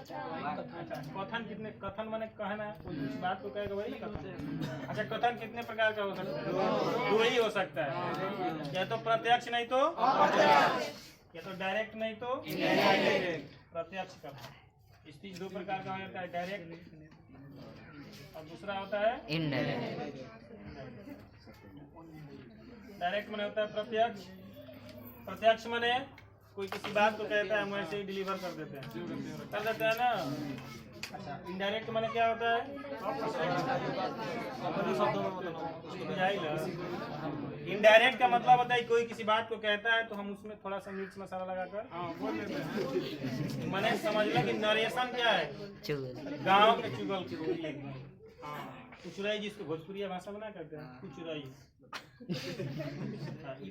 कथन कितने, कथन माने कहना, कोई किसी बात को कहेगा वही कथन। अच्छा, कथन कितने प्रकार का हो सकता है? दो ही हो सकता है, या तो प्रत्यक्ष नहीं तो अप्रत्यक्ष, या तो डायरेक्ट नहीं तो इनडायरेक्ट। प्रत्यक्ष कथन स्पीच दो प्रकार का होता है, डायरेक्ट और दूसरा होता है इनडायरेक्ट। डायरेक्ट माने होता है प्रत्यक्ष, प्रत्यक्ष माने कोई किसी बात को कहता है हम वैसे ही डिलीवर कर देते हैं ना। अच्छा, इनडायरेक्ट माने क्या होता है? इनडायरेक्ट का मतलब होता है कोई किसी बात को कहता है तो हम उसमें थोड़ा सा मिर्च मसाला लगाकर बोल देते हैं। मैंने समझ लिया कि नरेशन क्या है, गाँव के चुगल की कुचुराई, जिसको भोजपुरी भाषा में ना कहते हैं कुचुराई।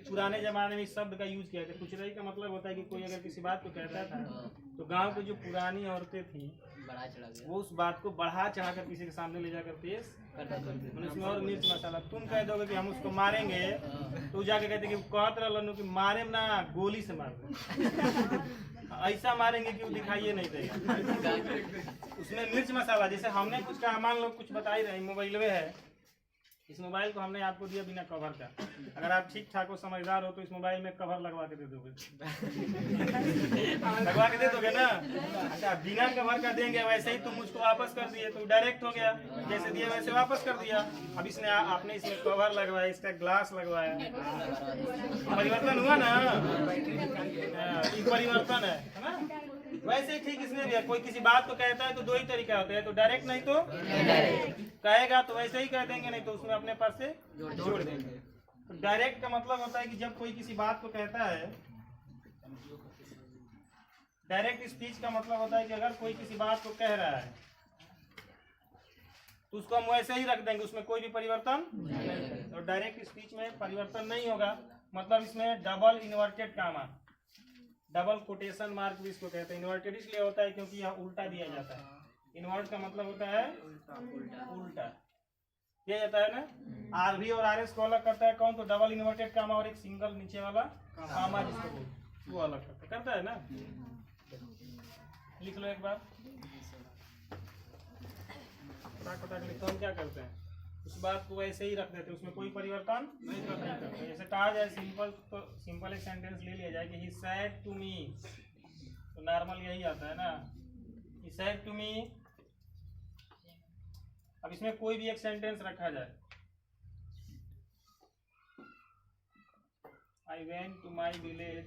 पुराने जमाने में इस शब्द का यूज किया था। कुचराई का मतलब होता है कि कोई अगर किसी बात को कहता था तो गांव की जो पुरानी औरतें थी वो उस बात को बढ़ा चढ़ाकर किसी के सामने ले जाकर पेश करते, उसमें और मिर्च मसाला। तुम कह दोगे कि हम उसको मारेंगे तो जाके कहते कि कहत रहा कि मारे ना, गोली से मार ऐसा मारेंगे कि वो दिखाइए नहीं देगा। उसमें मिर्च मसाला, जैसे हमने कुछ कहा, मान लो कुछ बता ही रहे, मोबाइल में है, इस मोबाइल को हमने आपको दिया बिना कवर का। अगर आप ठीक ठाक हो, समझदार हो तो इस मोबाइल में कवर लगवा के दे दोगे। लगवा के दे दोगे ना। अच्छा, बिना कवर का देंगे, वैसे ही तुम मुझको वापस कर दिए तो डायरेक्ट हो गया, जैसे दिया वैसे वापस कर दिया। अब इसने आपने इसमें कवर लगवाया, इसका ग्लास लगवाया, परिवर्तन हुआ ना, ये परिवर्तन है ना। वैसे ही ठीक इसमें भी है, कोई किसी बात को कहता है तो दो ही तरीका होता है, तो डायरेक्ट नहीं तो कहेगा तो वैसे ही कह देंगे, नहीं तो उसमें अपने पास से जोड़ देंगे। तो डायरेक्ट का मतलब होता है कि जब कोई किसी बात को कहता है, डायरेक्ट स्पीच का मतलब होता है कि अगर कोई किसी बात को कह रहा है तो उसको हम वैसे ही रख देंगे, उसमें कोई भी परिवर्तन नहीं। तो डायरेक्ट स्पीच में परिवर्तन नहीं होगा, मतलब इसमें double inverted comma, double quotation mark भी इसको कहते हैं। इन्वर्टेड इसलिए होता है क्योंकि यहाँ उल्टा दिया जाता है। इन्वर्ट का मतलब होता है उल्टा दिया जाता है ना। आरवी और आरएस को अलग करता है कौन? तो डबल इन्वर्टेड कामा और एक सिंगल नीचे वाला कामा जिसको बोलते वो अलग करता है ना। लिख लो एक बार, लिखो। हम क्या करते हैं, उस बात को वैसे ही रख देते हैं, उसमें कोई परिवर्तन नहीं करते। जैसे कहा जाए सिंपल, तो सिंपल एक सेंटेंस ले लिया जाए कि ही सेड टू मी, तो नॉर्मल यही आता है ना, ही सेड टू मी। अब इसमें कोई भी एक सेंटेंस रखा जाए, I went to my village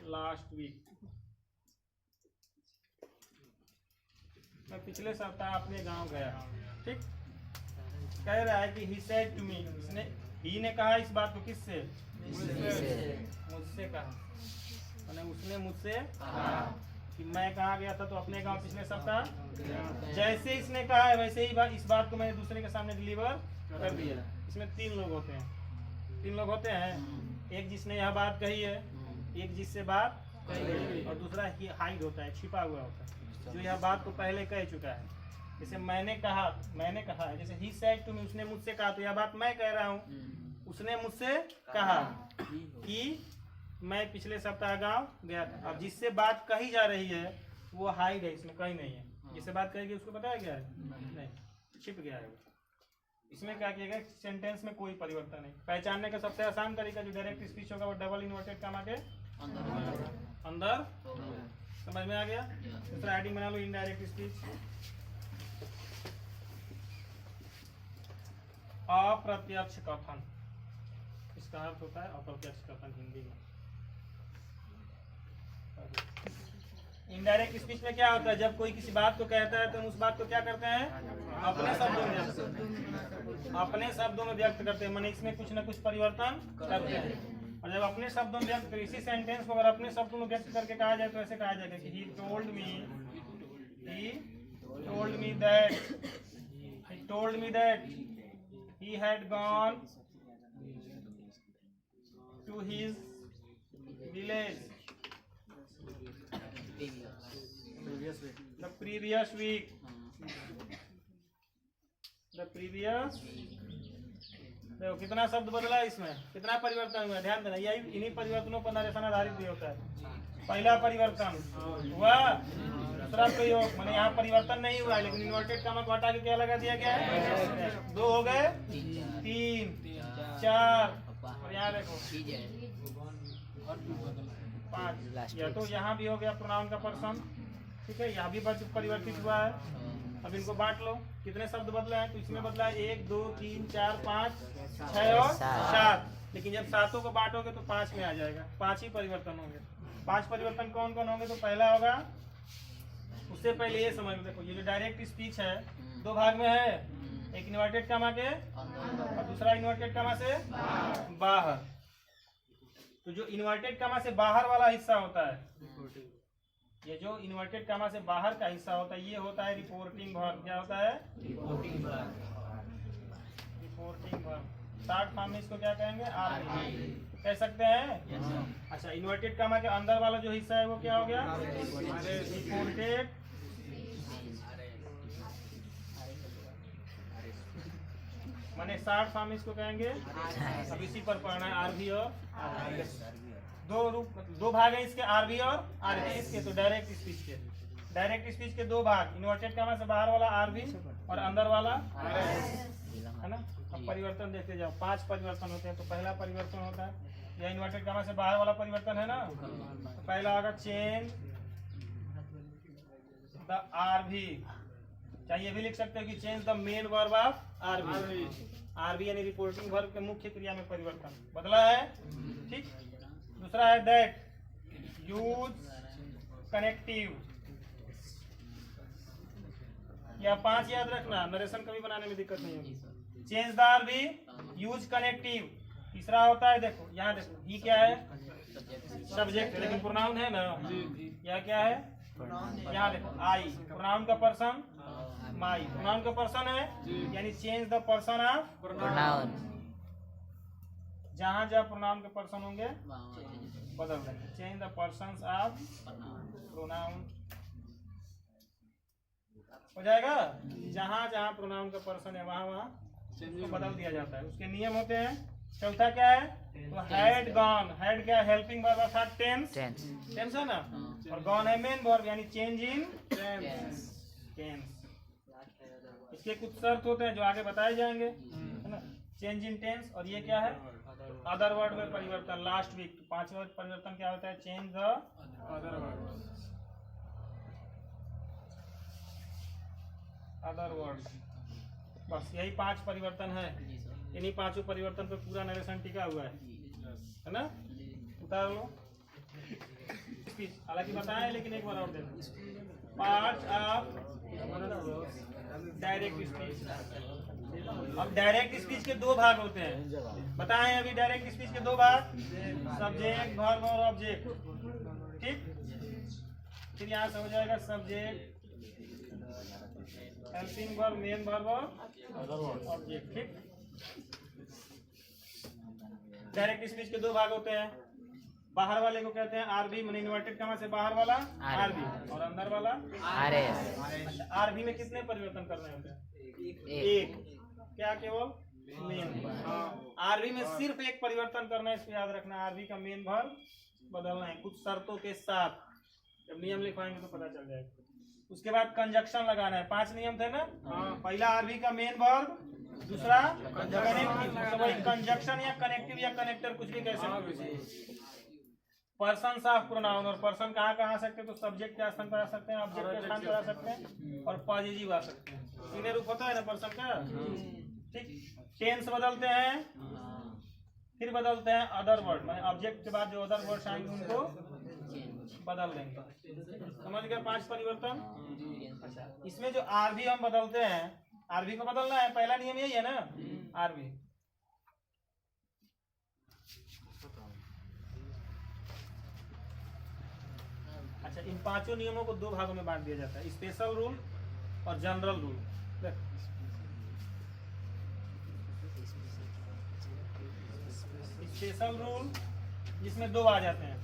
last week, मैं पिछले सप्ताह अपने गांव गया। ठीक, कह रहा है कि ही सेड टू मी, इसने ही ने कहा इस बात को किससे? मुझसे कहा, मैंने उसने मुझसे कहा कि मैं कहाँ गया था, तो अपने गांव पिछले सप्ताह। जैसे इसने कहा है वैसे ही इस बात को मैंने दूसरे के सामने डिलीवर कर दिया। इसमें तीन लोग होते हैं, एक जिसने यह बात कही है, एक जिससे बात कही है, और दूसरा हाइड होता है, छिपा हुआ होता है, जो यह बात को पहले कह चुका है। जैसे मैंने कहा है, जैसे ही सेड टू मी, उसने मुझसे कहा, तो यह बात मैं कह रहा हूँ। उसने मुझसे कहा कि मैं पिछले सप्ताह गांव गया था। अब जिससे बात कही जा रही है वो हाइड है, इसमें कहीं नहीं है। जिससे बात कहेगी उसको बताया गया है नहीं, छिप गया है वो। इसमें क्या किया गया, सेंटेंस में कोई परिवर्तन नहीं। पहचानने का सबसे आसान तरीका जो डायरेक्ट स्पीच होगा वो डबल इन्वर्टेड कामा के अंदर। समझ में आ गया? दूसरा हेडिंग बना लो, इनडायरेक्ट स्पीच। अप्रत्यक्ष कथन, इसका अर्थ होता है अप्रत्यक्ष कथन हिंदी में। इनडायरेक्ट स्पीच में क्या होता है, जब कोई किसी बात को कहता है तो हम उस बात को क्या करते हैं, अपने शब्दों में व्यक्त करते हैं, माने इसमें कुछ न कुछ परिवर्तन करते हैं। और जब अपने शब्दों में व्यक्त, इसी सेंटेंस को अगर अपने शब्दों में व्यक्त करके कहा जाए तो ऐसे कहा जाएगा कि he told me that he had gone to his village the previous week देखो कितना शब्द बदला है इसमें, कितना परिवर्तन हुआ, ध्यान देना। यही इन्हीं परिवर्तनों पर नरेशन आधारित भी होता है। पहला परिवर्तन हुआ, दूसरा प्रयोग, मैंने यहाँ परिवर्तन नहीं हुआ है, लेकिन इन्वर्टेड कॉमा को हटा के क्या लगा दिया गया है, 2 हो गए, 3 4 और यहाँ देखो 5। या तो यहाँ भी हो गया प्रोनाउन का पर्सन, ठीक है, यहाँ भी परिवर्तित हुआ है। अब इनको बांट लो, कितने शब्द बदले हैं, तो इसमें बदला है 1 2 3 4 5 6 और 7। लेकिन जब 7 को बांटोगे तो 5 में आ जाएगा, 5 ही परिवर्तन होंगे। 5 परिवर्तन कौन कौन होंगे, तो पहला होगा, उससे पहले ये समझ लो, देखो ये जो डायरेक्ट स्पीच है 2 भाग में है, एक इन्वर्टेड कॉमा के और दूसरा इन्वर्टेड कॉमा से बाहर। तो जो इन्वर्टेड कॉमा से बाहर वाला हिस्सा होता है, ये जो इन्वर्टेड कॉमा से बाहर का हिस्सा होता है, ये होता है रिपोर्टिंग वर्ब। क्या होता है, रिपोर्टिंग वर्ब। शॉर्ट फॉर्म में इसको क्या कहेंगे, आरवी कह सकते हैं। अच्छा, इन्वर्टेड कॉमा के अंदर वाला जो हिस्सा है वो क्या हो गया, रिपोर्टेड माने शॉर्ट फॉर्म इसको कहेंगे। अब इसी पर पढ़ना है आरवी और दो भाग है इसके, आरवी और आरवी इसके। तो डायरेक्ट स्पीच के 2 भाग, इन्वर्टेड कॉमा से बाहर वाला आरवी और अंदर वाला है ना। अब परिवर्तन देखते जाओ, 5 परिवर्तन होते हैं। तो पहला परिवर्तन होता है, यह इन्वर्टेड कॉमा से बाहर वाला परिवर्तन है ना, तो पहला होगा चेंज द आरवी। चाहे ये भी लिख सकते हो कि change the main verb of RV. RV यानी रिपोर्टिंग वर्ब के मुख्य क्रिया में परिवर्तन बदला है, ठीक। दूसरा है दैट यूज कनेक्टिव, या 5 याद रखना, नरेशन कभी बनाने में दिक्कत नहीं होगी। Change the RV, use connective. तीसरा होता है, देखो यहाँ देखो, ही क्या है, सब्जेक्ट, लेकिन प्रोनाउन है ना, यह क्या है, यहाँ देखो आई, प्रोनाउन का पर्सन माई, प्रोनाउन का पर्सन है, यानी change the person of pronoun. जहां जहां प्रोनाउन के पर्सन होंगे बदल देंगे, change the persons of pronoun हो जाएगा। जहां जहां प्रोनाउन का पर्सन है वहां वहां उसको बदल दिया जाता है, उसके नियम होते हैं। चौथा क्या है, तो हैड गॉन, हैड क्या, हेल्पिंग वर्ब अर्थात टेंस है ना, और गॉन है मेन वर्ब यानी चेंज इन टेंस। इसके कुछ शर्त होते हैं जो आगे बताए जाएंगे, है ना। चेंज इन टेंस, और ये क्या है, अदर वर्ड में परिवर्तन। लास्ट वीक 5वां परिवर्तन क्या होता है, चेंज द अदर वर्ड। बस यही 5 परिवर्तन है। इन्हीं 5 परिवर्तन पे पूरा नरेशन टिका हुआ है ना। उतार लो स्पीच, हालांकि बताया लेकिन एक बार और दे दो। Part of direct speech. अब डायरेक्ट स्पीच के 2 भाग होते हैं, बताएं अभी। डायरेक्ट स्पीच के 2 भाग, सब्जेक्ट, वर्ब और ऑब्जेक्ट, ठीक। फिर यहाँ से हो जाएगा subject, helping verb, main verb और ऑब्जेक्ट, ठीक। डायरेक्ट स्पीच के 2 भाग होते हैं। बाहर वाले को कहते हैं आरबी, मैंने इन्वर्टेड कॉमा से बाहर वाला आरबी, और अंदर वाला आरएस। आरबी में कितने परिवर्तन करने होते हैं, एक। क्या, केवल मेन। आरबी में सिर्फ एक परिवर्तन करना है, इसको याद रखना, आरबी का मेन वर्ब बदलना है कुछ शर्तों के साथ। जब नियम लिखवाएंगे तो पता चल जाएगा। उसके बाद कंजक्शन लगाना है, 5 नियम थे ना। पहला आरबी का मेन वर्ब, दूसरा कनेक्टिव, तो वही कंजक्शन या कनेक्टिव या कनेक्टर कुछ भी कह सकते। पर्सन ऑफ प्रोनाउन, और पर्सन कहाँ कहाँ आ सकते हैं, तो सब्जेक्ट के स्थान पर आ सकते हैं, ऑब्जेक्ट के स्थान पर आ सकते हैं, और पॉजिटिव आ सकते हैं। तीन रूप होता है ना पर्सन का, ठीक। टेंस बदलते हैं, फिर बदलते हैं अदर वर्ड, माने ऑब्जेक्ट के बाद जो अदर वर्ड्स आएंगे उनको बदल देंगे। समझ गए 5 परिवर्तन। इसमें जो आरबी हम बदलते हैं, आरबी को बदलना है, पहला नियम यही है ना, आरबी। अच्छा, इन 5 नियमों को 2 भागों में बांट दिया जाता है, स्पेशल रूल और जनरल रूल। स्पेशल रूल जिसमें 2 आ जाते हैं,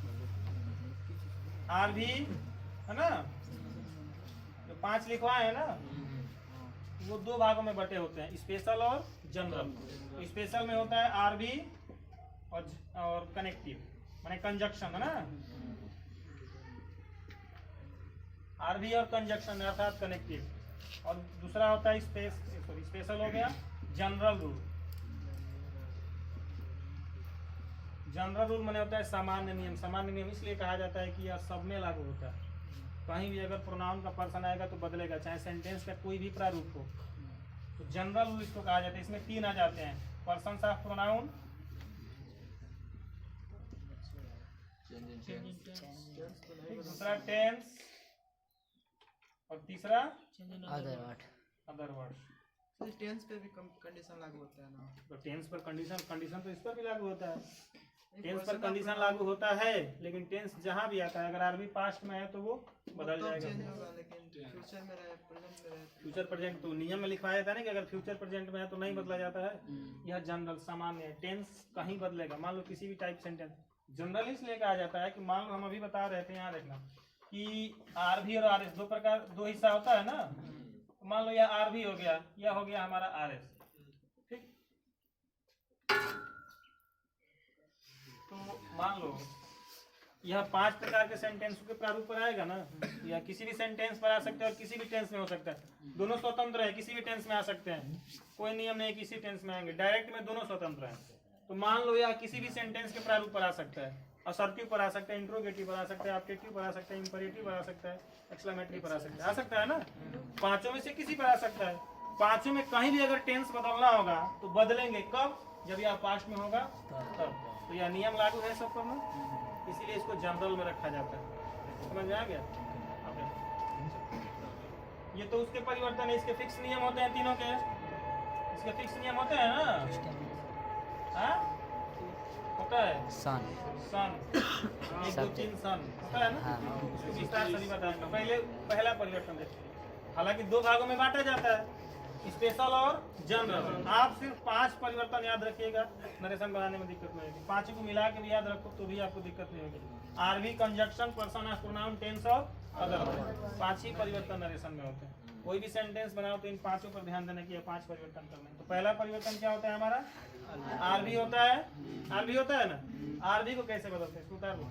आरबी है ना, जो 5 लिखवाए हैं ना, वो 2 भागों में बटे होते हैं, स्पेशल और जनरल। स्पेशल में होता है आरबी और कनेक्टिव, माने कंजक्शन है ना, आरबी और कंजक्शन अर्थात कनेक्टिव। और दूसरा होता है स्पेशल हो गया जनरल रूल। जनरल रूल माने होता है सामान्य नियम। सामान्य नियम इसलिए कहा जाता है कि यह सब में लागू होता है। कहीं भी अगर प्रोनाउन का पर्सन आएगा तो बदलेगा, चाहे सेंटेंस का कोई भी प्रारूप हो। तो जनरल रूल इसको कहा जाता है। इसमें 3 आ जाते हैं, पर्सन्स ऑफ प्रोनाउन, दूसरा टेंस और तीसरा अदर वर्ड्स। टेंस पे भी कंडीशन लागू होता है ना? तो टेंस पर कंडीशन तो इस पर भी लागू होता है। टेंस पर कंडीशन लागू होता है, लेकिन टेंस जहां भी आता है अगर आरबी पास्ट में है तो वो बदल जाएगा। लेकिन फ्यूचर में रहे, प्रेजेंट में रहे, फ्यूचर प्रेजेंट तो नियम में लिखवाया था ना कि अगर फ्यूचर प्रेजेंट में है तो नहीं बदला जाता है। यह जनरल सामान्य है। टेंस कहीं बदलेगा, मान लो किसी भी टाइप सेंटेंस। जनरल इसलिए कहा जाता है कि मान लो हम अभी बता रहे थे, यहाँ देखना कि आरबी और आरएस दो हिस्सा होता है ना। मान लो यह आरबी हो गया, यह हो गया हमारा आरएस, ठीक। तो मान लो यह 5 प्रकार के सेंटेंस के प्रारूप पर आएगा ना। या किसी भी सेंटेंस पर आ सकता है और किसी भी टेंस में हो सकता है। दोनों स्वतंत्र है, किसी भी टेंस में आ सकते हैं, कोई नियम नहीं किसी टेंस में आएंगे। डायरेक्ट में दोनों स्वतंत्र हैं। तो मान लो यह किसी भी सेंटेंस के प्रारूप पर आ सकता है, असर्टिव पर आ सकता है, इंट्रोगेटिव पर आ सकता है, ऑब्जेक्टिव पर आ सकता है, इंपरेटिव पर आ सकता है, एक्सक्लेमेटरी पर आ सकता है ना। 5 में से किसी पर आ सकता है। 5 में कहीं भी अगर टेंस बदलना होगा तो बदलेंगे कब? जब यह पास्ट में होगा तब। तो यह नियम लागू है सब पर ना, इसीलिए इसको जनरल में रखा जाता है। समझ में आ गया? ये तो उसके परिवर्तन है, इसके फिक्स नियम होते हैं तीनों के। इसके फिक्स नियम होते हैं ना। हाँ? होता है सन 1 2 3 सन होता है ना। इसको विस्तार से भी बताएंगे। पहले पहला परिवर्तन देखिए। हालांकि 2 भागों में बांटा जाता है, स्पेशल और जनरल। आप सिर्फ 5 परिवर्तन याद रखिएगा, नरेशन बनाने में दिक्कत नहीं होगी। 5 को मिला के भी याद रखो तो भी आपको दिक्कत नहीं होगी। RB, conjunction, person of pronoun, tense और अदर वर्ड, 5 ही परिवर्तन नरेशन में होते हैं। कोई भी सेंटेंस बनाओ तो इन 5 पर ध्यान देना कि ये 5 परिवर्तन करना है। तो पहला परिवर्तन क्या होता है हमारा? आरबी होता है। आरबी होता है ना। आरबी को कैसे बदलते हैं? उतार लो,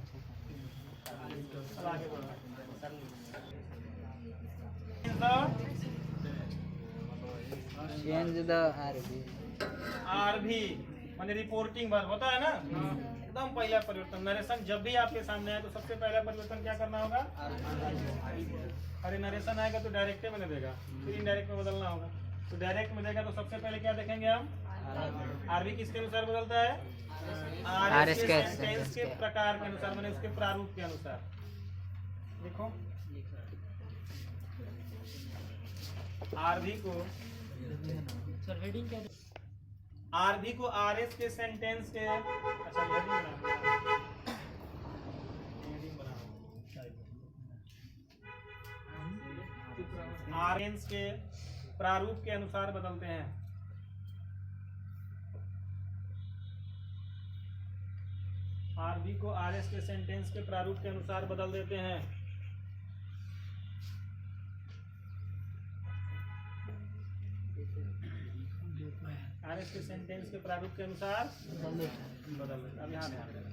आगे बढ़ो। चेंज द आरबी माने रिपोर्टिंग वर्ब होता है ना। एकदम पहला परिवर्तन। नरेशन जब भी आपके सामने आए तो सबसे पहला परिवर्तन क्या करना होगा? अरे नरेशन आएगा तो डायरेक्ट में देगा, फिर इनडायरेक्ट में बदलना होगा। तो डायरेक्ट में देगा तो सबसे पहले क्या देखेंगे हम? आरबी किसके अनुसार बदलता है? आरएस के सेंटेंस के प्रकार के अनुसार, माने उसके प्रारूप के अनुसार। देखो आरबी को आरएस के सेंटेंस के, अच्छा आरएस के प्रारूप के अनुसार बदलते हैं। आरबी को आरएस के सेंटेंस के प्रारूप के अनुसार बदल देते हैं। आरएस के सेंटेंस के प्रारूप के अनुसार बदल देते। अब यहाँ ध्यान देना,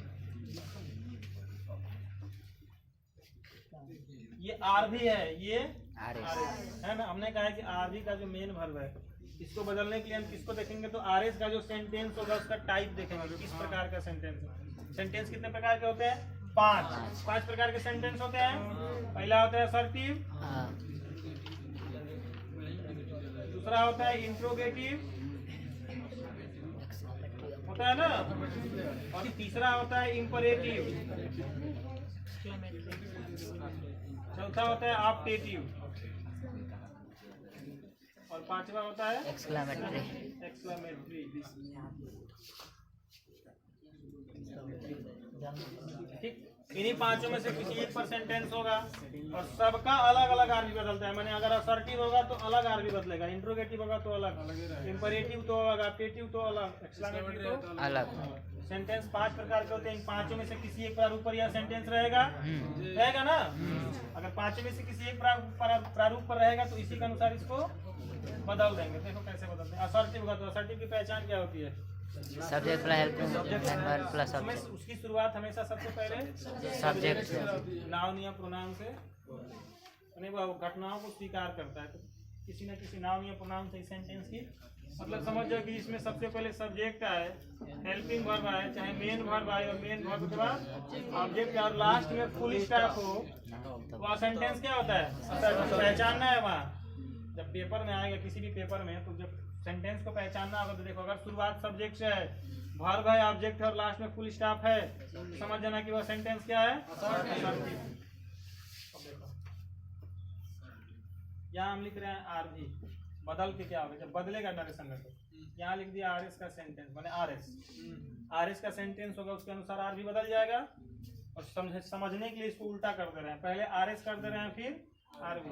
ये आरबी है, ये आरएस है ना। हमने कहा है कि आरबी का जो मेन वर्ब है, इसको बदलने के लिए हम किसको देखेंगे? तो आरएस का जो सेंटेंस होगा उसका टाइप देखेंगे, किस प्रकार का सेंटेंस है। सेंटेंस कितने प्रकार के होते हैं? 5 प्रकार के सेंटेंस होते हैं। पहला होता है असर्टिव, दूसरा होता है इंट्रोगेटिव होता है ना, और तीसरा होता है इंपरेटिव, चौथा होता है ऑप्टेटिव, और 5वां होता है एक्सक्लेमेटरी। ठीक, इन्हीं पांचों में से किसी एक पर सेंटेंस होगा और सबका अलग अलग आरबी बदलता है। मैंने अगर असर्टिव होगा तो अलग आरबी बदलेगा, इंट्रोगेटिव होगा तो अलग, इंपरेटिव तो अलग, अपटेटिव तो अलग, एक्सक्लेमेटरी तो अलग। सेंटेंस 5 प्रकार के होते हैं। इन पांचों में से किसी एक प्रारूप पर यह सेंटेंस रहेगा, रहेगा ना। अगर पांचों में से किसी एक प्रारूप पर रहेगा तो इसी के अनुसार इसको बदल देंगे। देखो कैसे बदलते हैं। असर्टिव होगा तो असर्टिव की पहचान क्या होती है? Subject plus helping verb plus उसमें ऑब्जेक्ट। उसकी शुरुआत हमेशा सबसे पहले सब्जेक्ट नाउन या प्रोनाउन से, यानी वह घटनाओं को स्वीकार करता है। तो किसी न किसी नाउन या प्रोनाउन से सेंटेंस की मतलब समझ जाओ कि इसमें सबसे पहले सब्जेक्ट आए, हेल्पिंग वर्ब आए, चाहे मेन वर्ब आए और मेन वर्ब के बाद ऑब्जेक्ट और लास्ट में फुल स्टॉप हो, वह सेंटेंस क्या होता है? पहचानना है वहाँ। जब पेपर में आएगा किसी भी पेपर में तो जब सेंटेंस को पहचानना होगा तो देखो, अगर शुरुआत सब्जेक्ट से है, वर्ब है, ऑब्जेक्ट है और लास्ट में फुल स्टॉप है, समझ जाना कि वह सेंटेंस क्या है? यहाँ हम लिख रहे हैं आरबी, बदल के क्या होगा? जब बदलेगा नरेशन में तो यहाँ लिख दिया आरएस का सेंटेंस, माने आरएस का सेंटेंस होगा, उसके अनुसार आरबी बदल जाएगा। और समझने के लिए इसको उल्टा कर दे रहे हैं, पहले आरएस कर दे रहे हैं फिर आरबी।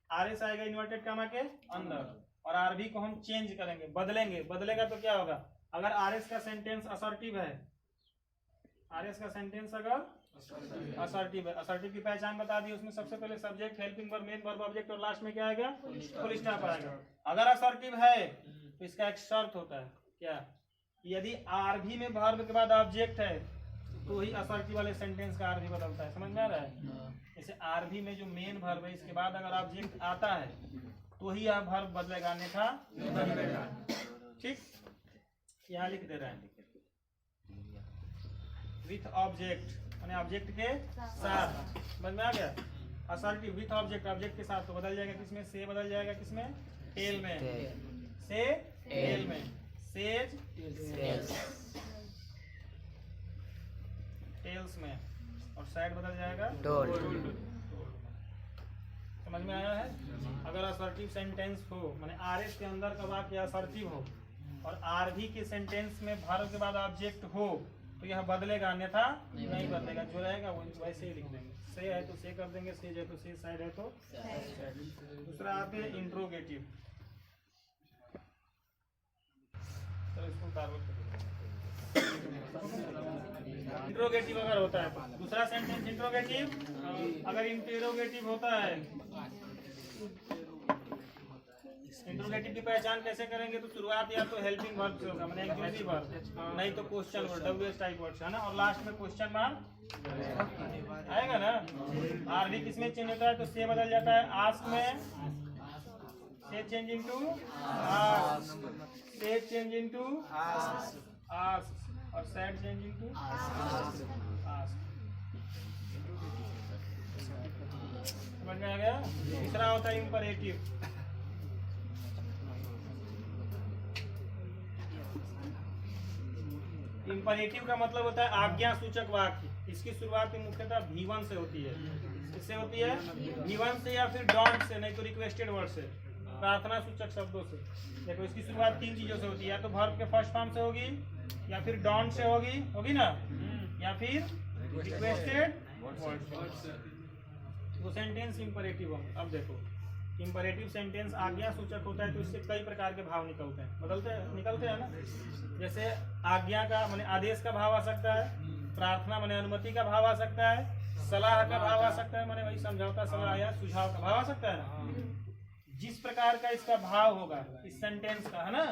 आरएस आएगा इन्वर्टेड कामा के अंदर और आरबी को हम चेंज करेंगे, बदलेंगे। बदलेगा तो क्या होगा? अगर आरएस का सेंटेंस असर्टिव है, आरएस का सेंटेंस अगर असर्टिव है, असर्टिव की पहचान बता दी। उसमें सबसे पहले subject, helping verb, main verb, object और लास्ट में क्या आएगा? फुल स्टॉप आएगा। अगर असर्टिव है तो इसका एक शर्त होता है, क्या? यदि आरबी में वर्ब के बाद ऑब्जेक्ट है तो ही असर्टिव वाले सेंटेंस का आरबी बदलता है। समझ में आ रहा है? जैसे आरबी में जो मेन वर्ब है इसके बाद अगर ऑब्जेक्ट आता है तो ही यह वर्ब बदलेगा, अन्यथा नहीं बदलेगा। ठीक, यहाँ लिख दे रहे हैं विथ ऑब्जेक्ट, माने ऑब्जेक्ट के साथ। समझ में आ गया? असर्टिव विथ ऑब्जेक्ट, ऑब्जेक्ट के साथ तो बदल जाएगा किसमें? से बदल जाएगा किसमें? टेल में। से टेल में, सेज टेल्स में, और साइड बदल जाएगा टोल। समझ में आया है? अगर असर्टिव सेंटेंस हो, माने आरएस के अंदर का वाक्य असर्टिव हो और आरबी के सेंटेंस में वर्ब के बाद ऑब्जेक्ट हो तो यह बदलेगा, अन्यथा नहीं बदलेगा। जो रहेगा वो वैसे ही लिख देंगे। से है तो से कर देंगे, सेज है तो से, साइड है तो साइड। दूसरा आते हैं इंट्रोगेटिव। चलो इसको इंट्रोगेटिव अगर होता है तो दूसरा सेंटेंस इंट्रोगेटिव। अगर इंटेरोगेटिव होता है, इंट्रोगेटिव की पहचान कैसे करेंगे? तो शुरुआत या तो हेल्पिंग वर्ब से होगा, माने एक्टिव वर्ब, नहीं तो question word, WH type word है ना, और लास्ट में क्वेश्चन मार्क आएगा ना। आरबी किसमें चेंज होता है? तो से बदल जाता है आस्क में, से चेंज इनटू आस्क, से चेंज इनटू आस्क और सैड चेंज इनटू आस्क। समझ में आ गया? तीसरा होता है इंपरेटिव। इंपरेटिव का मतलब होता है आज्ञा सूचक वाक्य। इसकी शुरुआत मुख्यतः V1 से होती है। इससे होती है V1 से या फिर डोंट से, नहीं तो रिक्वेस्टेड वर्ड से, प्रार्थना सूचक शब्दों से। देखो इसकी शुरुआत 3 चीजों से होती है, या तो वर्ब के फर्स्ट फॉर्म से होगी, या फिर डोंट से होगी ना, या फिर रिक्वेस्टेड वर्ड से। वो सेंटेंस इंपरेटिव होगा। अब देखो इंपरेटिव सेंटेंस आज्ञा सूचक होता है तो इससे कई प्रकार के भाव निकलते हैं, निकलते हैं ना। जैसे आज्ञा का माने आदेश का भाव आ सकता है, प्रार्थना माने अनुमति का भाव आ सकता है, सलाह का भाव आ सकता है, माने वही समझौता, सलाह या सुझाव का भाव आ सकता है ना। जिस प्रकार का इसका भाव होगा इस सेंटेंस का, है ना,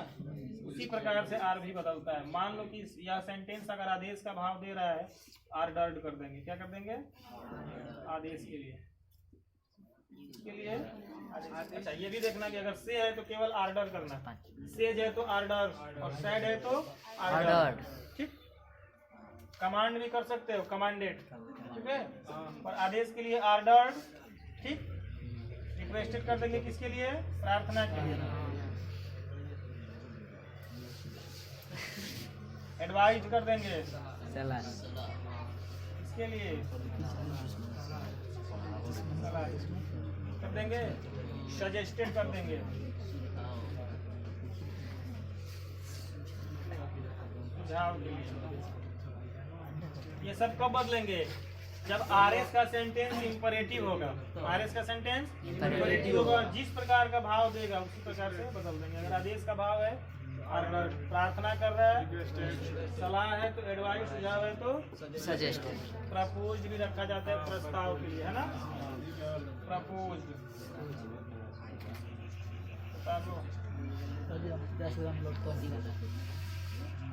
उसी प्रकार से आर भी बदलता है। मान लो कि यह सेंटेंस अगर आदेश का भाव दे रहा है, आर्डर्ड कर देंगे। क्या कर देंगे? आदेश के लिए, इसके लिए। अच्छा ये भी देखना कि अगर से है तो केवल आर्डर करना, सेज है तो आर्डर, और सैड है तो आर्डर। ठीक, कमांड भी कर सकते हो, कमांडेड, ठीक है। और आदेश के लिए आर्डर, ठीक। रिक्वेस्टेड कर देंगे किसके लिए? प्रार्थना के लिए। एडवाइज कर देंगे इसके लिए, कर देंगे। सजेस्टेड कर देंगे, सुझाव के लिए। ये सब कब बदलेंगे? जब आरएस का सेंटेंस इंपरेटिव होगा। आरएस का सेंटेंस इंपरेटिव होगा, जिस प्रकार का भाव देगा उसी प्रकार से बदल देंगे। अगर आदेश का भाव है और अगर प्रार्थना कर रहा है, सलाह है तो एडवाइस, सुझाव है तो सजेस्टेड। प्रपोज भी रखा जाता है प्रस्ताव के लिए, है ना? प्रपोज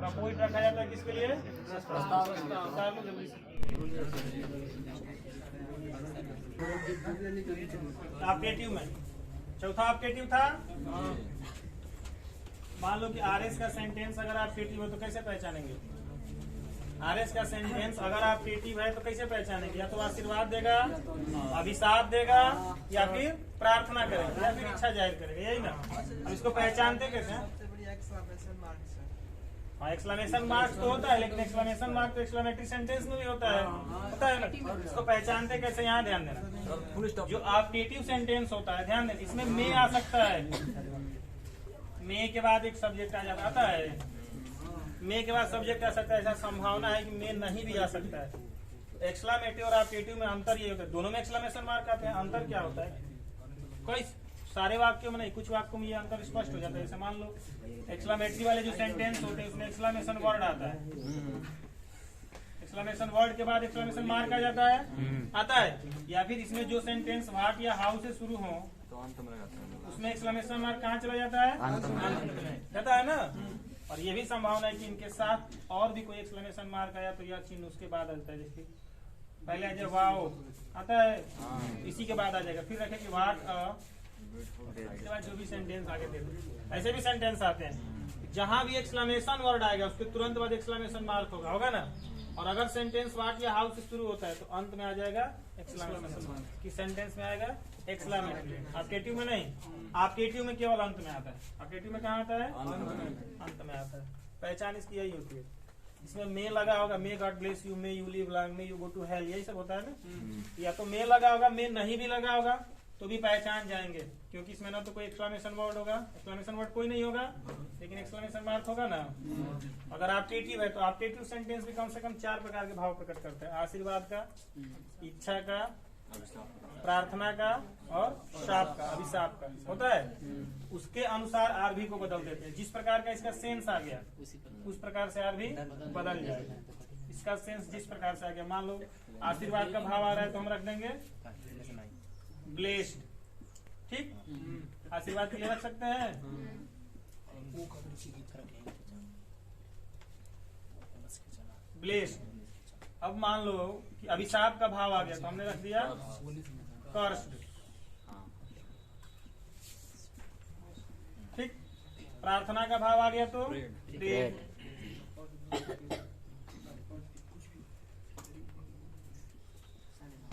प्रपोज रखा जाता है किसके लिए? ऑप्टेटिव में चौथा ऑप्टेटिव था। मान लो कि आरएस का सेंटेंस अगर ऑप्टेटिव है तो कैसे पहचानेंगे? आरएस का सेंटेंस अगर ऑप्टेटिव है तो कैसे पहचानेंगे? या तो आशीर्वाद देगा, अभिशाप देगा, या फिर प्रार्थना करेगा, या फिर इच्छा जाहिर करेगा, यही ना? अब इसको पहचानते कैसे हैं? सबसे बड़ी एक्सक्लेमेशन मार्क है। हाँ, एक्सक्लेमेशन मार्क्स तो होता है, लेकिन एक्सक्लेमेशन मार्क तो एक्सक्लेमेटरी सेंटेंस में भी होता है ना? इसको पहचानते कैसे? यहाँ ध्यान देना, जो ऑप्टेटिव सेंटेंस होता है, ध्यान देना, इसमें मे आ सकता है। मे के बाद एक सब्जेक्ट आ जाता आता है, मे के बाद सब्जेक्ट आ सकता है, ऐसा संभावना है कि मे नहीं भी आ सकता है। एक्सक्लेमेटिव और ऑप्टेटिव में अंतर ये होता है, दोनों में एक्सक्लेमेशन मार्क आते हैं। अंतर क्या होता है? कोई सारे वाक्यों में नहीं, कुछ वाक्यों में ये अंतर स्पष्ट हो जाता है। जैसे मान लो एक्सक्लेमेटरी वाले जो सेंटेंस होते हैं उसमें एक्सक्लेमेशन वर्ड आता है, एक्सक्लेमेशन वर्ड के बाद एक्सक्लेमेशन मार्क आ जाता है, या फिर इसमें जो सेंटेंस व्हाट या हाउ से शुरू हो उसमें एक्सक्लेमेशन मार्क कहाँ चला जाता है? अंत में जाता है ना? और ये भी संभावना है कि इनके साथ और भी कोई एक्सक्लेमेशन मार्क आया तो यह चिन्ह उसके बाद आता है। जैसे पहले जब वाओ आता है, इसी के बाद आ जाएगा, फिर रखेंगे व्हाट इसके बाद जो भी सेंटेंस आगे दे दो। ऐसे भी सेंटेंस आते हैं जहां भी एक्सक्लेमेशन वर्ड आएगा उसके तुरंत बाद एक्सक्लेमेशन मार्क होगा ना? और अगर सेंटेंस व्हाट या हाउ से शुरू होता है तो अंत में आ जाएगा एक्सक्लेमेशन मार्क। किस सेंटेंस में आएगा? एक्सक्लेमेटरी। ऑप्टेटिव में नहीं, ऑप्टेटिव में केवल अंत में आता है। ऑप्टेटिव में कहाँ आता है? अंत में आता है। पहचान इसकी यही होती है। इसमें मे लगा होगा, may God bless you, may you live long, may you go to hell, यही सब होता है ना? या तो मे लगा होगा, मे नहीं भी लगा होगा तो भी पहचान जाएंगे, क्योंकि इसमें ना तो कोई एक्सक्लेमेशन वर्ड होगा, एक्सक्लेमेशन वर्ड कोई नहीं होगा, लेकिन एक्सक्लेमेशन मार्क होगा ना। अगर ऑप्टेटिव है तो ऑप्टेटिव सेंटेंस भी कम से कम 4 प्रकार के भाव प्रकट करते हैं: आशीर्वाद का, इच्छा का, प्रार्थना का और शाप का, अभिशाप का होता है। उसके अनुसार आरभी को बदल देते हैं। जिस प्रकार का इसका सेंस आ गया उस प्रकार से आरभी बदल जाएगा। इसका सेंस जिस प्रकार से आ गया, मान लो आशीर्वाद का भाव आ रहा है तो हम रख देंगे ब्लेस्ड, ठीक? आशीर्वाद के लिए रख सकते हैं। ब्लेस्ड। अब मान लो कि अभिशाप का भाव आ गया तो हमने रख दिया कर्स्ड, ठीक? प्रार्थना का भाव आ गया तो प्रेड।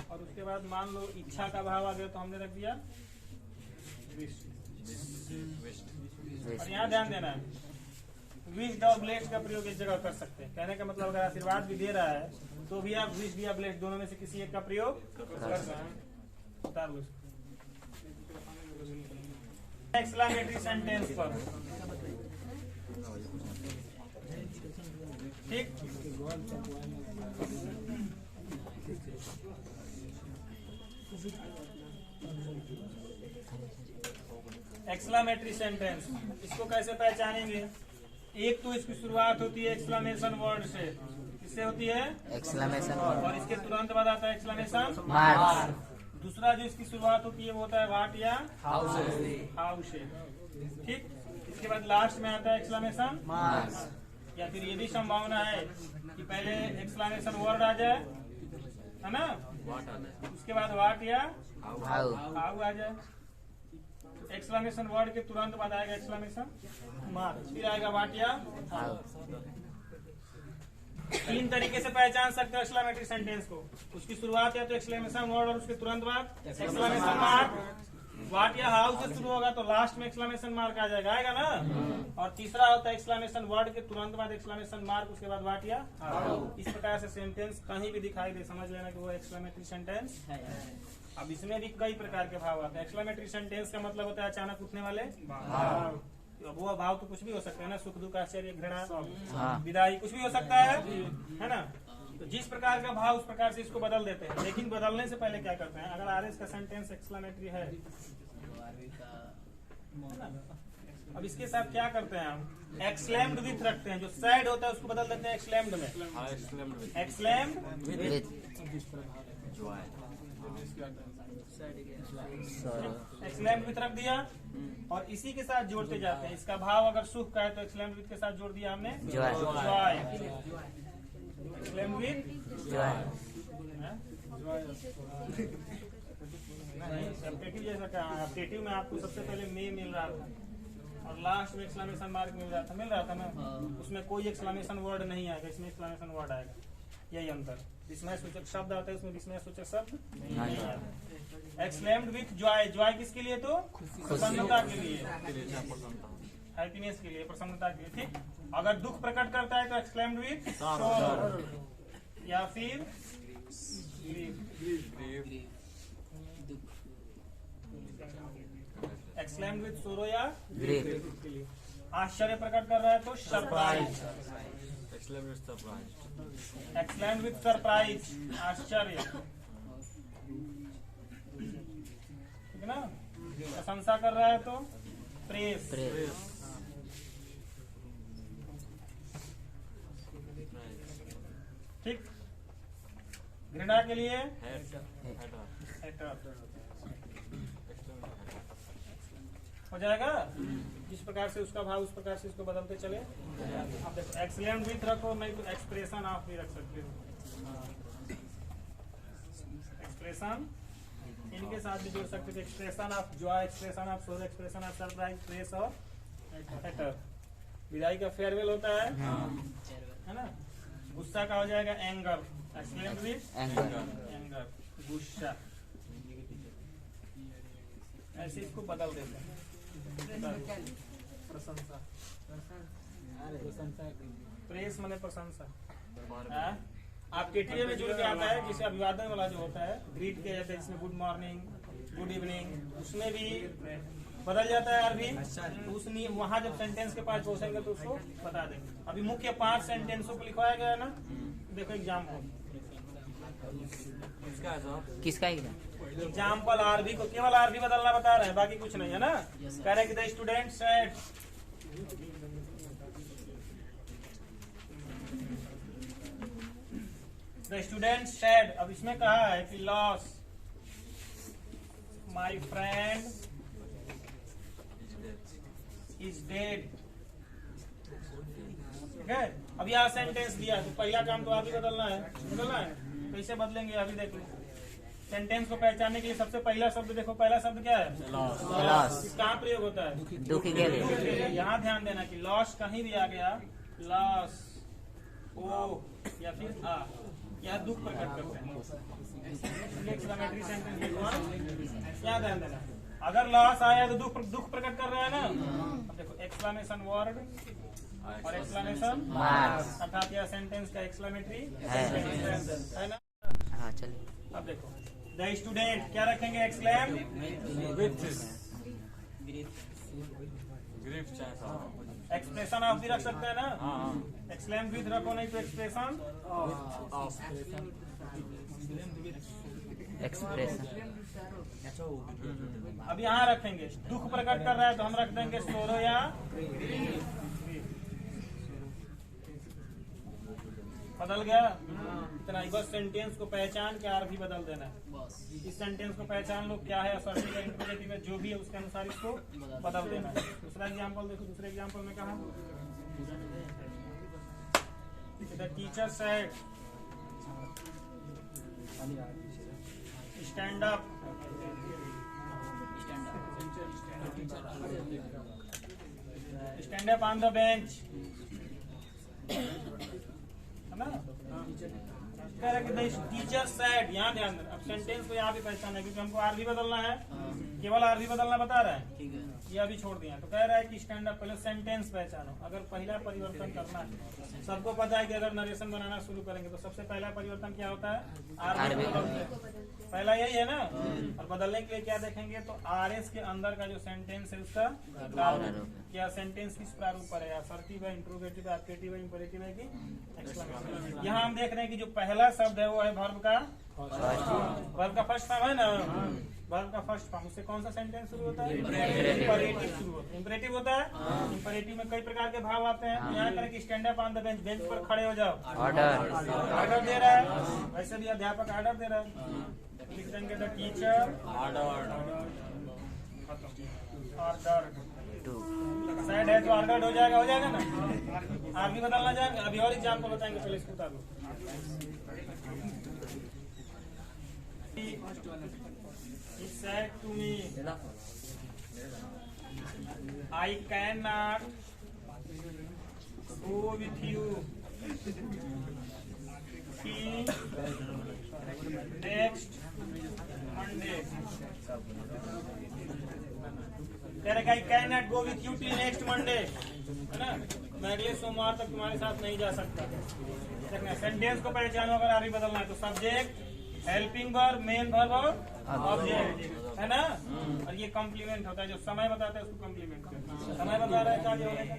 और उसके बाद मान लो इच्छा का भाव आ गया तो हमने रख दिया और यहाँ ध्यान देना है, विश्ड और ब्लेस्ड का प्रयोग इस जगह कर सकते हैं। कहने का मतलब अगर आशीर्वाद भी दे रहा है तो भी आप विश्ड या ब्लेस्ड दोनों में से किसी एक का प्रयोग कर सकते हैं। उतार लो एक्सक्लेमेटरी सेंटेंस पर, ठीक? एक्सक्लेमेटरी सेंटेंस, इसको कैसे पहचानेंगे? एक तो इसकी शुरुआत होती है एक्सक्लेमेशन वर्ड से, किससे होती है? एक्सक्लेमेशन और इसके तुरंत बाद आता है एक्सक्लेमेशन मार्क। दूसरा जो इसकी शुरुआत होती है वो होता है व्हाट या हाउ से, ठीक? इसके बाद लास्ट में आता है एक्सक्लेमेशन मार्क। या फिर ये भी संभावना है कि पहले एक्सक्लेमेशन वर्ड आ जाए, है ना? उसके बाद व्हाट या हाउ आ जाए। एक्सक्लेमेशन वर्ड के तुरंत बाद आएगा एक्सक्लेमेशन मार्क, फिर आएगा व्हाट या हाउ। 3 तरीके से पहचान सकते हो एक्सक्लेमेटरी सेंटेंस को। उसकी शुरुआत या तो एक्सक्लेमेशन वर्ड और उसके तुरंत बाद एक्सक्लेमेशन मार्क। व्हाट या हाउ से शुरू होगा तो लास्ट में एक्सक्लेमेशन मार्क आ जाएगा, आएगा ना? और तीसरा होता है एक्सक्लेमेशन वर्ड के तुरंत बाद एक्सक्लेमेशन मार्क, उसके बाद व्हाट या हाउ। इस प्रकार से सेंटेंस कहीं भी दिखाई दे समझ लेना कि वो एक्सक्लेमेटरी सेंटेंस है। अब इसमें भी कई प्रकार के भाव आते हैं। एक्सक्लेमेटरी सेंटेंस का मतलब होता है अचानक उठने वाले भाव। वो भाव तो कुछ भी हो सकता है ना, सुख दुख आश्चर्य घृणा विदाई कुछ भी हो सकता है ना? तो जिस प्रकार का भाव उस प्रकार से इसको बदल देते हैं, लेकिन बदलने से पहले क्या करते हैं, अगर आरएस का सेंटेंस एक्सक्लेमेटरी है, अब इसके साथ क्या करते हैं हम, एक्सलैम्ड विथ रखते हैं, जो सैड होता है उसको बदल देते हैं एक्सलैम्ड में, एक्सलैम्ड विथ एक्सलैम्ड विथ रख दिया, और इसी के साथ जोड़ते जाते हैं। इसका भाव अगर सुख का है तो एक्सलैम्ड विथ के साथ जोड़ दिया हमने जॉय, एक्सलैम्ड विथ जॉय। नहीं, सब्जेक्टिव जैसा कहा, अपडेटिव में आपको सबसे पहले मे मिल रहा था और लास्ट में एक्सक्लेमेशन मार्क मिल रहा था ना, उसमें कोई एक्सक्लेमेशन वर्ड नहीं आएगा, इसमें एक्सक्लेमेशन वर्ड आएगा, यही अंतर। विस्मय सूचक शब्द आता है, उसमें विस्मय सूचक शब्द नहीं आता। एक्सक्लेम्ड विथ जॉय, जॉय किसके लिए, तो प्रसन्नता के लिए, हैप्पीनेस के लिए, प्रसन्नता के लिए, ठीक। अगर दुख प्रकट करता है तो एक्सक्लेम्ड विथ सॉरो, या फिर एक्सक्लेम्ड विथ सोरो या ग्रीफ। आश्चर्य प्रकट कर रहा है तो सरप्राइज, एक्सक्लेम्ड विथ सरप्राइज, आश्चर्य, ठीक है ना। प्रशंसा कर रहा है तो प्रेस, ठीक। घृणा के लिए हेटर हो जाएगा। जिस प्रकार से उसका भाव उस प्रकार से इसको बदलते चले। आप देखो एक्सलेंट विथ रखो, नहीं तो एक्सप्रेशन आप भी रख सकते हो, एक्सप्रेशन इनके साथ भी जोड़ सकते थे, expression of Joy, expression of सोर, एक्सप्रेशन ऑफ सरप्राइज, प्रेस और हेटर। विदाई का फेयरवेल होता है ना। गुस्सा का हो जाएगा एंगर, एक्सलेंट विथ एंगर, गुस्सा, ऐसे इसको बदल देते हैं। प्रशंसा, प्रेस माने प्रशंसा। आपके टीए में जुड़ के आता है, जिसे अभिवादन वाला जो होता है, ग्रीट किया जाता है, जिसमें गुड मॉर्निंग, गुड इवनिंग, उसमें भी बदल जाता है अरबी। उस वहाँ जब सेंटेंस के पास पहुंचेंगे तो उसको बता देंगे। अभी मुख्य 5 सेंटेंसों को लिखवाया गया है ना, देखो एग्जाम्पल, किसका एग्जाम्पल आरबी को केवल आरबी बदलना बता रहे हैं, बाकी कुछ नहीं है ना। कह रहे कि the student said, the student said, अब इसमें कहा है कि loss my friend is dead, ठीक है। अब यहाँ सेंटेंस दिया तो पहला काम तो आगे बदलना है, कैसे बदलेंगे अभी देख लो। सेंटेंस को पहचानने के लिए सबसे पहला शब्द देखो, पहला शब्द क्या है, लॉस। कहाँ प्रयोग होता है, दुखी के लिए। यहाँ ध्यान देना कि लॉस कहीं भी आ गया, लॉस ओ या फिर आ, यह दुख प्रकट करते हैं। एक्सक्लेमेटरी सेंटेंस यहाँ ध्यान देना, अगर लॉस आया तो दुख प्रकट कर रहा है ना। अब देखो एक्सक्लेमेशन वर्ड और एक्सक्लेमेशन मार्क, अर्थात यह सेंटेंस का एक्सक्लेमेटरी है ना। हाँ चलिए, अब देखो द स्टूडेंट क्या रखेंगे, एक्सक्लेम विथ, एक्सप्रेशन ऑफ भी रख सकते हैं ना। एक्सक्लेम विथ रखो, नहीं तो एक्सप्रेशन एक्सप्रेशन। अब यहाँ रखेंगे दुख प्रकट कर रहा है तो हम रख देंगे सोरो या बदल गया इतना ही, बस सेंटेंस को पहचान के आर भी बदल देना है। इस सेंटेंस को पहचान लो क्या है, असर्टिव या इंट्रोगेटिव है, जो भी है उसके अनुसार इसको बदल देना है। दूसरा एग्जांपल देखो, दूसरे एग्जांपल में कहा the teacher said stand up, stand up on the bench, है ना। कह रहा कि टीचर सेड, यहाँ ध्यान देना। अब सेंटेंस को यहाँ भी पहचाना है, क्योंकि हमको आर भी बदलना है, केवल आर भी बदलना बता रहा है। ये अभी छोड़ दिया। तो कह रहा है कि स्टैंड अप, पहले सेंटेंस पहचानो। अगर पहला परिवर्तन करना है, सबको पता है कि अगर नरेशन बनाना शुरू करेंगे तो सबसे पहला परिवर्तन क्या होता है? आरबी को बदलते हैं। पहला यही है ना। और बदलने के लिए क्या देखेंगे तो आरएस के अंदर का जो सेंटेंस है उसका प्रारूप, क्या सेंटेंस किस प्रारूप पर है, असर्टिव है, इंट्रोगेटिव है, एब्जेक्टिव है, इंपेरेटिव है कि एक्सक्लेमेशन। यहाँ हम देख रहे हैं कि जो पहला शब्द है वो है वर्ब का फर्स्ट फॉर्म है ना। वर्ब का फर्स्ट फॉर्म, उससे कौन सा सेंटेंस शुरू होता है? इंपेरेटिव शुरू होता है। इंपेरेटिव होता है। इंपेरेटिव में कई प्रकार के भाव आते हैं। यहाँ करें कि stand up on the bench, bench पर खड़े हो जाओ, ऑर्डर दे रहा है। वैसे भी अध्यापक ऑर्डर दे रहा है। लिख देंगे द टीचर ऑर्डर। सैड है तो ऑर्डर हो जाएगा ना। आप भी बदलना चाहेंगे? अभी और एग्जाम्पल बताएंगे, पहले इसको बता दो। He said to me, I cannot go with you. He next Monday. कह रहे I cannot go with you till next Monday, है ना। मैं अगले सोमवार तक तुम्हारे साथ नहीं जा सकता। देखना सेंटेंस को पहचानो। अगर आगे बदलना है तो subject, helping verb, main verb और ऑब्जेक्ट, है ना। और ये कॉम्प्लीमेंट होता है, जो समय बताता है उसको कॉम्प्लीमेंट करता है। समय बता रहा है कार्य होने का।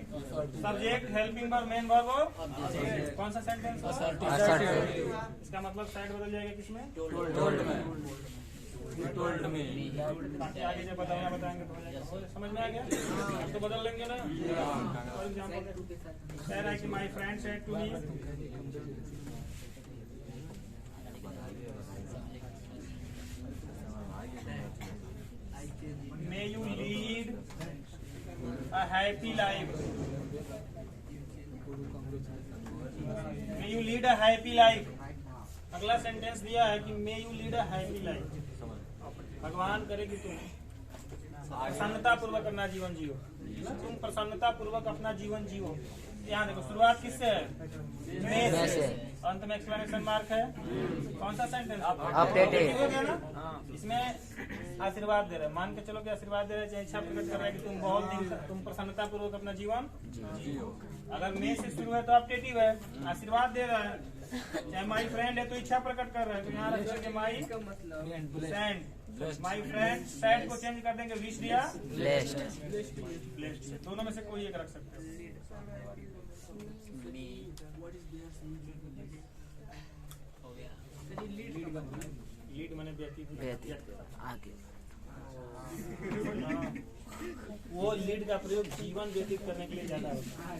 Subject, helping verb, main verb और कौन सा सेंटेंस? इसका मतलब साइड बदल जाएगा किसमें? टोल्ड में। ताकि आगे जब बदलना बताएंगे तो हो जाएगा। समझ में आ गया? अब तो बदल लेंगे ना। फॉर एग्जाम्पल कह रहा है कि my friend said to me, May you lead a happy life. May you lead a happy life. अगला सेंटेंस दिया है कि May you lead a happy life. भगवान करे कि तुम प्रसन्नता पूर्वक अपना जीवन जियो। तुम प्रसन्नता पूर्वक अपना जीवन जियो। यहाँ देखो शुरुआत किससे है? मे से। अंत में एक्सक्लेमेशन मार्क है। कौन सा सेंटेंस? अपडेटेड। इसमें आशीर्वाद दे रहे हैं। मान के चलो कि आशीर्वाद दे रहे हैं, इच्छा प्रकट कर रहा है कि तुम बहुत दिन तुम प्रसन्नता पूर्वक अपना जीवन जियो। अगर मे से शुरू है तो अपडेटिव है, आशीर्वाद दे रहा है। चाहे माई फ्रेंड है तो इच्छा प्रकट कर रहा है, तो यहाँ रख देंगे my friend. My friend sad को चेंज कर देंगे विश दिया ब्लेस्ड। दोनों में से कोई एक रख सकते हैं। लीड मैंने व्यतीत आगे वो लीड का प्रयोग जीवन व्यतीत करने के लिए ज्यादा होता है।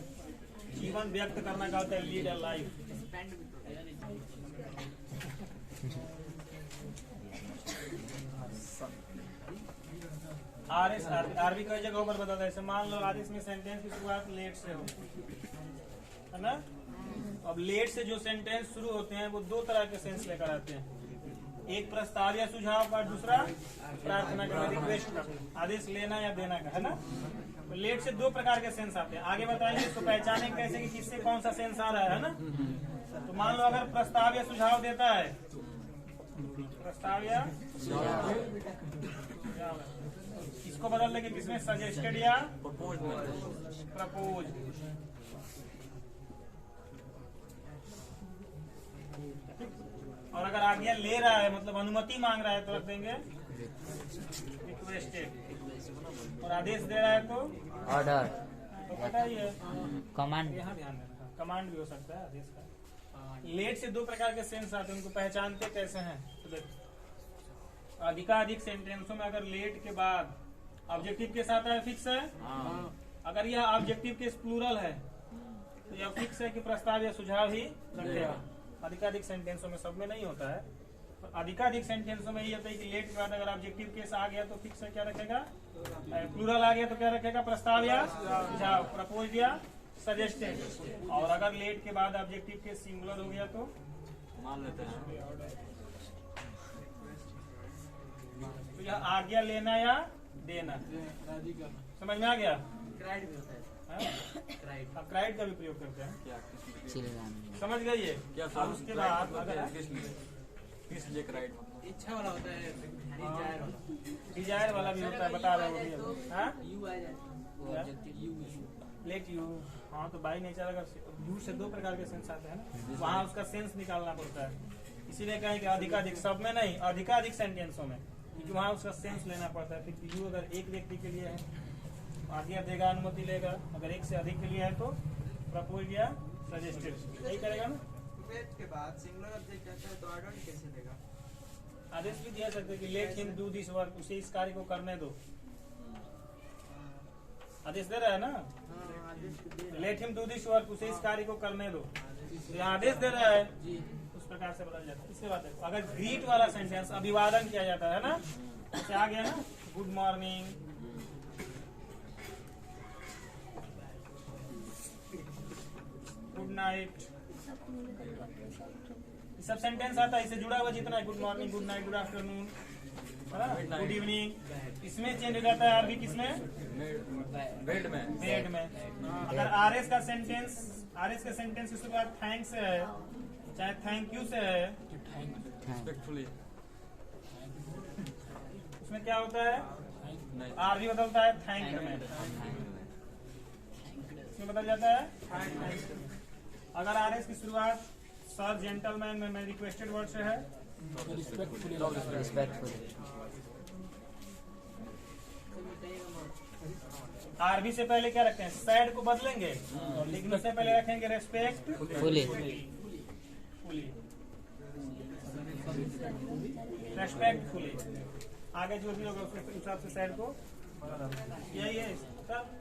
जीवन व्यक्त करना का होता है lead a life. RS RB कई जगहों पर बताता है। मान लो आरएस में सेंटेंस की शुरुआत लेट से हो, है ना। अब लेट से जो सेंटेंस शुरू होते हैं वो दो तरह के सेंस लेकर आते हैं। एक प्रस्ताव या सुझाव का, दूसरा प्रार्थना का, रिक्वेस्ट का, आदेश लेना या देना का, है ना। तो लेट से दो प्रकार के सेंस आते हैं। आगे बताएंगे इसको पहचाने कैसे कि किससे कौन सा सेंस आ रहा है ना। तो मान लो अगर प्रस्ताव या सुझाव देता है, प्रस्ताव या इसको बदल देंगे किसमें? सजेस्टेड या प्रपोज। और अगर आज्ञा ले रहा है मतलब अनुमति मांग रहा है तो रख देंगे रिक्वेस्टेड। और आदेश दे रहा है तो ऑर्डर। तो पता ही है कमांड। यहाँ ध्यान देना, कमांड भी हो सकता है आदेश का। लेट से दो प्रकार के सेंस आते हैं, उनको पहचानते कैसे हैं? तो देखो अधिकाधिक सेंटेंसों में अगर लेट के बाद ऑब्जेक्टिव के साथ है फिक्स है। अगर यह ऑब्जेक्टिव के प्लूरल है तो यह फिक्स है कि प्रस्ताव या सुझाव ही रखेगा। अधिकाधिक सेंटेंसों में, सब में नहीं होता है। तो अधिकाधिक सेंटेंसों में ये होता है कि लेट के बाद अगर ऑब्जेक्टिव केस आ गया तो फिक्स है क्या रखेगा? प्लूरल आ गया तो क्या रखेगा? प्रस्ताव या सुझाव, प्रपोज या सजेस्टेड। और अगर लेट के बाद ऑब्जेक्टिव केस सिंगुलर हो गया तो मान लेते हैं तो यह आज्ञा लेना या देना। समझ में आ गया? क्राइड भी होता है। क्राइड का भी प्रयोग करते हैं। समझ गई है क्या? उसके बाद अगर इच्छा वाला होता है, डिजायर वाला। डिजायर वाला भी होता है, बता रहा हूँ अभी। हाँ यू आ जाए वो क्या? Objective you let you. हाँ तो बाई नेचर अगर यू से दो प्रकार के सेंस आते हैं ना, वहाँ उसका सेंस निकालना पड़ता है। इसीलिए कहें कि अधिकाधिक, सब में नहीं, अधिकाधिक सेंटेंसों में, क्योंकि वहाँ उसका सेंस लेना पड़ता है। फिर यू अगर एक व्यक्ति के लिए है, आज्ञा देगा, अनुमति लेगा। अगर एक से अधिक के लिए है तो प्रपोज या सजेस्टेड, यही करेगा ना। वेट के बाद सिंगुलर ऑब्जेक्ट आता है तो ऑर्डर कैसे देगा? आदेश भी दिया सकते हैं कि let him do this work, उसे इस कार्य को करने दो। आदेश दे रहा है ना, हाँ, आदेश दे रहा है। Let him do this work, उसे इस कार्य को करने दो। तो यहाँ आदेश दे रहा है, जी उस प्रकार से बदल जाता है। इसके बाद देखो, अगर ग्रीट वाला सेंटेंस अभिवादन किया जाता है ना, जैसे आ गया ना, गुड मॉर्निंग, गुड नाइट, सब सेंटेंस आता है इससे जुड़ा हुआ जितना है, good morning, good night, good afternoon, है ना, गुड इवनिंग। इसमें चेंज हो जाता है आरबी किसमें? बेड में। बेड में। अगर आरएस का सेंटेंस, आरएस का सेंटेंस उसके बाद थैंक से है, चाहे थैंक यू से है, रिस्पेक्टफुली। उसमें क्या होता है? नहीं। आरबी बदलता है थैंक में, इसमें बदल जाता है थैंक। अगर आरएस की शुरुआत सर, जेंटलमैन में मैं रिक्वेस्टेड वर्ड से है, रिस्पेक्टफुल। आरबी से पहले क्या रखते हैं? सैड को बदलेंगे, लेकिन उससे पहले रखेंगे रेस्पेक्ट फुली। रेस्पेक्टफुली। आगे जो भी होगा उसके हिसाब से सैड को, यही है सब।